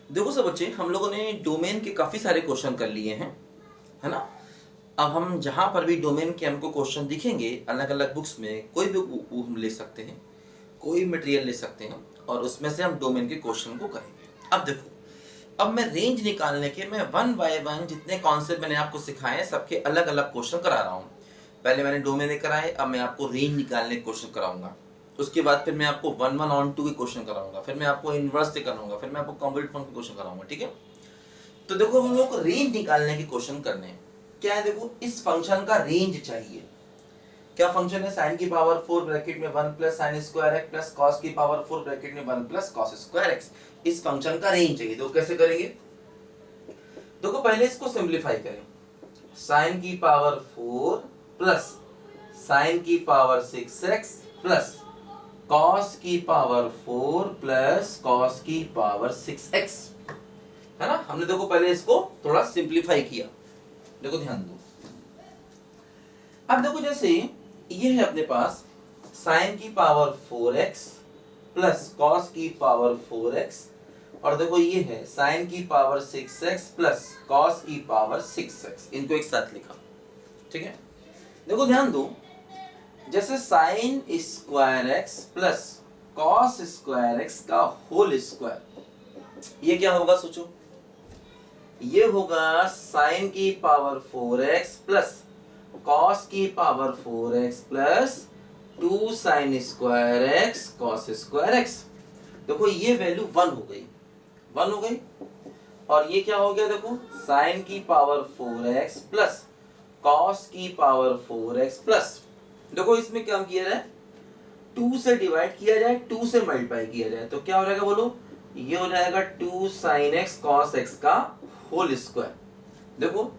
देखो सब बच्चे, हम लोगों ने डोमेन के काफ़ी सारे क्वेश्चन कर लिए हैं, है ना। अब हम जहाँ पर भी डोमेन के हमको क्वेश्चन दिखेंगे अलग अलग बुक्स में, कोई भी हम ले सकते हैं, कोई मटेरियल ले सकते हैं और उसमें से हम डोमेन के क्वेश्चन को करेंगे। अब देखो, अब मैं रेंज निकालने के मैं वन बाय वन जितने कॉन्सेप्ट मैंने आपको सिखाए हैं सबके अलग अलग क्वेश्चन करा रहा हूँ। पहले मैंने डोमेन कराए, अब मैं आपको रेंज निकालने के क्वेश्चन कराऊंगा। उसके बाद फिर मैं आपको 1 1 on 2 के क्वेश्चन कराऊंगा, फिर मैं आपको इनवर्स से कराऊंगा, फिर मैं आपको कॉम्प्लीट फॉर्म के क्वेश्चन कराऊंगा। ठीक है, तो देखो हम लोग को रेंज निकालने के क्वेश्चन करने हैं। क्या है, देखो इस फंक्शन का रेंज चाहिए। क्या फंक्शन है, साइन की पावर 4 ब्रैकेट में 1 plus sign square x plus cos की पावर 4 ब्रैकेट में 1 प्लस कॉस स्क्वायर एक्स। इस फंक्शन का रेंज चाहिए। तो कैसे करेंगे, देखो पहले इसको सिंप्लीफाई करें। साइन की पावर 4 प्लस साइन की पावर 6x प्लस कॉस की पावर 4 प्लस कॉस की पावर 6x, है ना। हमने देखो पहले इसको थोड़ा सिंप्लीफाई किया। देखो ध्यान दो, अब देखो जैसे ये है अपने पास साइन की पावर 4x प्लस कॉस की पावर 4x, और देखो ये है साइन की पावर 6x प्लस कॉस की पावर 6x, इनको एक साथ लिखा। ठीक है, देखो ध्यान दो, जैसे sign square x plus cos square x का होल स्क्वायर, ये क्या होगा सोचो, ये होगा साइन की पावर 4x प्लस कॉस की power 4x plus 2 sign square x cos square x. देखो ये वैल्यू 1 हो गई, 1 हो गई, और ये क्या हो गया, देखो साइन की पावर 4x प्लस कॉस की पावर 4x प्लस, देखो इसमें क्या किया जाए, 2 से डिवाइड किया जाए, 2 से मल्टीप्लाई किया जाए, तो क्या हो जाएगा बोलो, ये हो जाएगा 2 साइन एक्स कॉस एक्स का होल स्क्वायर। देखो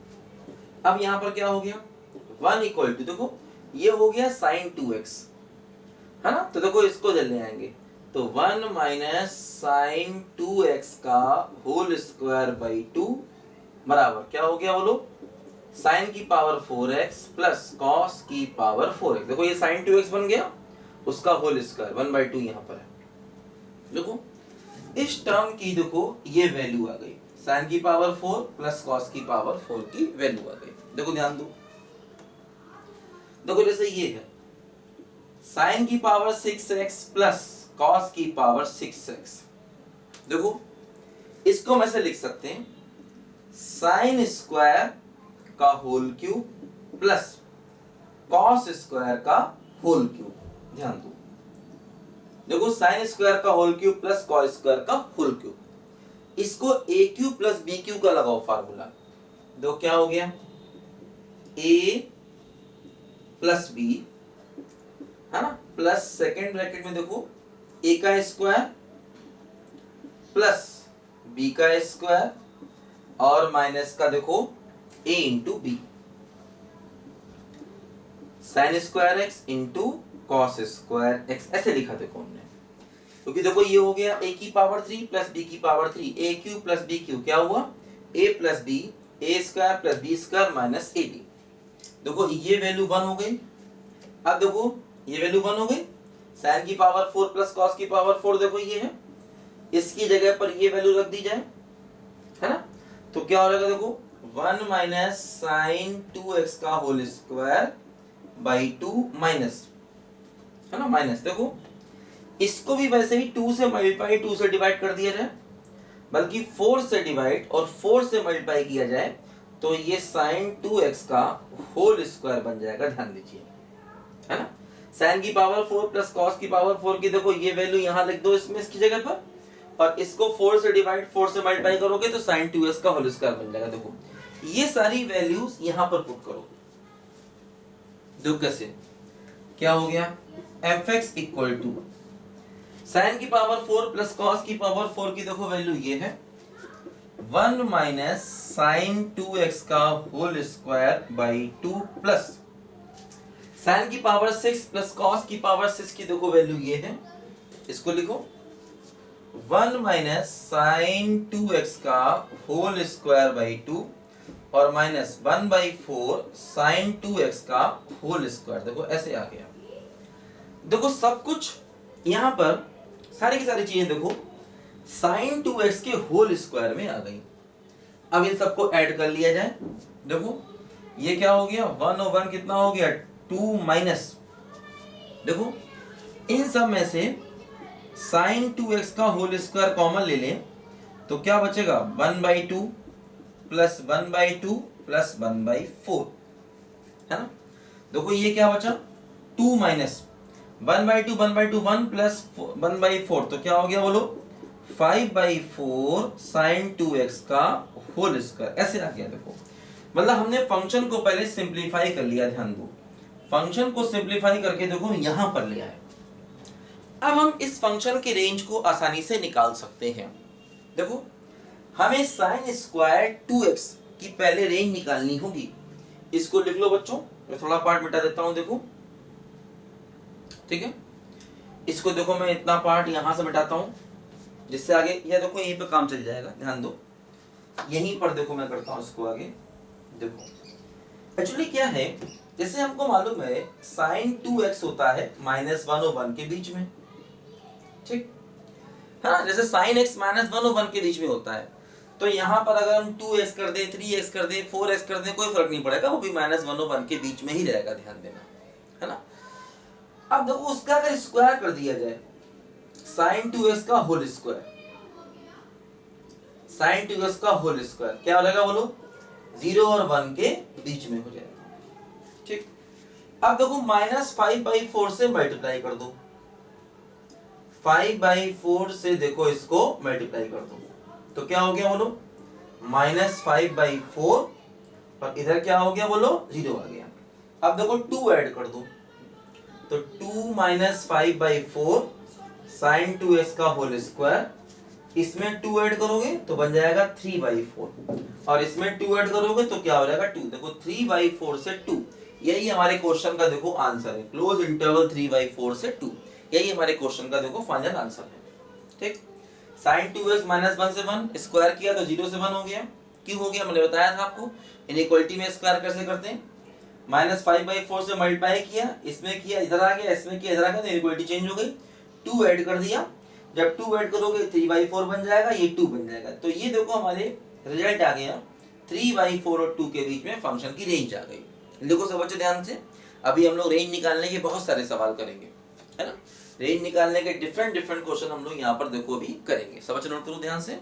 अब यहां पर क्या हो गया, 1 इक्वल टू, देखो ये हो गया साइन 2x, है ना। तो देखो इसको जल ले आएंगे, तो 1 माइनस साइन 2x का होल स्क्वायर बाई 2 बराबर क्या हो गया बोलो, साइन की पावर 4x प्लस कॉस की पावर 4x। देखो ये साइन 2x बन गया, उसका होल स्क्वायर 1/2 यहां पर है। देखो इस टर्म की देखो ये वैल्यू आ गई, साइन की पावर 4 प्लस कॉस की पावर 4 की वैल्यू आ गई। देखो ध्यान दो, देखो जैसे ये है साइन की पावर 6x प्लस कॉस की पावर 6x, देखो इसको मैं से लिख सकते हैं साइन स्क्वायर का whole cube plus cos square का होल क्यूब। ध्यान दो, देखो साइन स्क्वायर का whole cube plus cos square का होल क्यूब, इसको a cube plus b cube का लगाओ फार्मूला, देखो क्या हो गया, ए प्लस बी, है ना, प्लस सेकेंड ब्रैकेट में देखो ए का स्क्वायर प्लस बी का स्क्वायर और माइनस का देखो A into B, sine square x into cos square x, ऐसे लिखा देखो हमने। क्योंकि देखो ये हो गया a की पावर 3 प्लस b की power 3, a cube plus b cube, क्या हुआ a plus b, a square plus b square minus a b. देखो ये वैल्यू 1 हो गई। अब देखो ये वैल्यू 1 हो गई, साइन की पावर 4 प्लस कॉस की पावर 4, देखो ये है, इसकी जगह पर ये वैल्यू रख दी जाए, है ना, तो क्या हो जाएगा, देखो 1 माइनस साइन 2x का होल स्क्वायर बाई 2 माइनस, है ना, माइनस, देखो इसको भी वैसे ही 2 से मल्टीप्लाई 2 से डिवाइड कर दिया जाए, बल्कि 4 से डिवाइड और 4 से मल्टीप्लाई किया जाए, तो ये साइन 2x का होल स्क्वायर बन जाएगा। ध्यान दीजिए, है ना, साइन की पावर 4 प्लस कॉस की पावर 4 की देखो ये वैल्यू यहां लिख दो इसमें, इसकी जगह पर, और इसको 4 से डिवाइड 4 से मल्टीप्लाई करोगे तो साइन 2x का होल स्क्वायर बन जाएगा। देखो ये सारी वैल्यूज यहां पर पुट करो, देखो कैसे, क्या हो गया, fx इक्वल टू साइन की पावर 4 प्लस कॉस की पावर 4 की देखो वैल्यू ये है 1 माइनस साइन 2x का whole square by 2 plus sine की पावर 6 प्लस कॉस की पावर 6 की देखो वैल्यू ये है, इसको लिखो 1 माइनस साइन 2x का होल स्क्वायर बाई 2 और माइनस 1/4 साइन 2x का होल स्क्वायर, देखो ऐसे आ गया। देखो सब कुछ यहां पर सारी की सारी चीजें देखो साइन 2x के होल स्क्वायर में आ गई। अब इन सबको ऐड कर लिया जाए। देखो ये क्या हो गया, 1 और 1 कितना हो गया, 2 माइनस, देखो इन सब में से साइन 2x का होल स्क्वायर कॉमन ले लें तो क्या बचेगा, 1/2 प्लस 1/2 प्लस 1/4, है ना। देखो ये क्या बचा, 2 माइनस 1/2 1/2 1 प्लस 1/4, तो क्या हो गया बोलो, 5/4 साइन 2x का होल स्क्वायर, ऐसे आ गया। देखो मतलब हमने फंक्शन को पहले सिंप्लीफाई कर लिया, ध्यान दो, फंक्शन को सिंप्लीफाई करके देखो यहां पर ले आए। अब हम इस फंक्शन के रेंज को आसानी से निकाल सकते हैं। देखो हमें साइन स्क्वायर 2x की पहले रेंज निकालनी होगी। इसको लिख लो बच्चों, मैं थोड़ा पार्ट मिटा देता हूं, देखो ठीक है। इसको देखो मैं इतना पार्ट यहां से मिटाता हूं, जिससे आगे यह देखो यहीं पे काम चल जाएगा, ध्यान दो यहीं पर देखो मैं करता हूं इसको आगे। देखो एक्चुअली क्या है, जैसे हमको मालूम है साइन 2x होता है -1 और 1 के बीच में, ठीक है ना। जैसे साइन x -1 और 1 के बीच में होता है, तो यहाँ पर अगर हम 2x कर दें, 3x कर दें, 4x कर दें, कोई फर्क नहीं पड़ेगा, वो भी -1 और 1 के बीच में ही रहेगा, ध्यान देना, है ना। अब देखो उसका अगर स्क्वायर कर दिया जाए, साइन 2x का होल स्क्वायर, साइन 2x का होल स्क्वायर क्या हो जाएगा बोलो, 0 और 1 के बीच में हो जाएगा, ठीक। अब देखो -5/4 से मल्टीप्लाई कर दो, 5/4 से देखो इसको मल्टीप्लाई कर दो, तो क्या हो गया बोलो, -5/4, और इधर क्या हो गया बोलो, 0 आ गया। अब देखो 2 ऐड कर दो, तो 2 - 5/4 साइन 2x का होल स्क्वायर, इसमें 2 ऐड करोगे तो बन जाएगा 3/4, और इसमें 2 ऐड करोगे तो क्या हो जाएगा 2। देखो 3/4 से 2, यही हमारे क्वेश्चन का देखो आंसर है, क्लोज इंटरवल 3/4 से 2, यही हमारे क्वेश्चन का देखो फाइनल आंसर है, ठीक। साइन 2x -1 से 1 स्क्वायर किया तो 0 से 1 हो गया। क्यों हो गया, मैंने बताया था आपको, इनइक्वालिटी में स्क्वायर कैसे करते हैं, -5/4 से मल्टीप्लाई किया, इसमें किया इधर आ गया, इसमें किया इधर आ गया, तो इनइक्वालिटी चेंज हो गई, 2 ऐड कर दिया, जब 2 ऐड करोगे 3/4 बन जाएगा, ये 2 बन जाएगा, तो ये देखो हमारे रिजल्ट आ गया, 3/4 और 2 के बीच में फंक्शन की रेंज आ गई। देखो सब बच्चे ध्यान से, अभी हम लोग रेंज निकालने के बहुत सारे सवाल करेंगे, है ना। रेंज निकालने के डिफरेंट क्वेश्चन हम लोग यहाँ पर देखो अभी करेंगे, सब बच्चे नोट करो ध्यान से।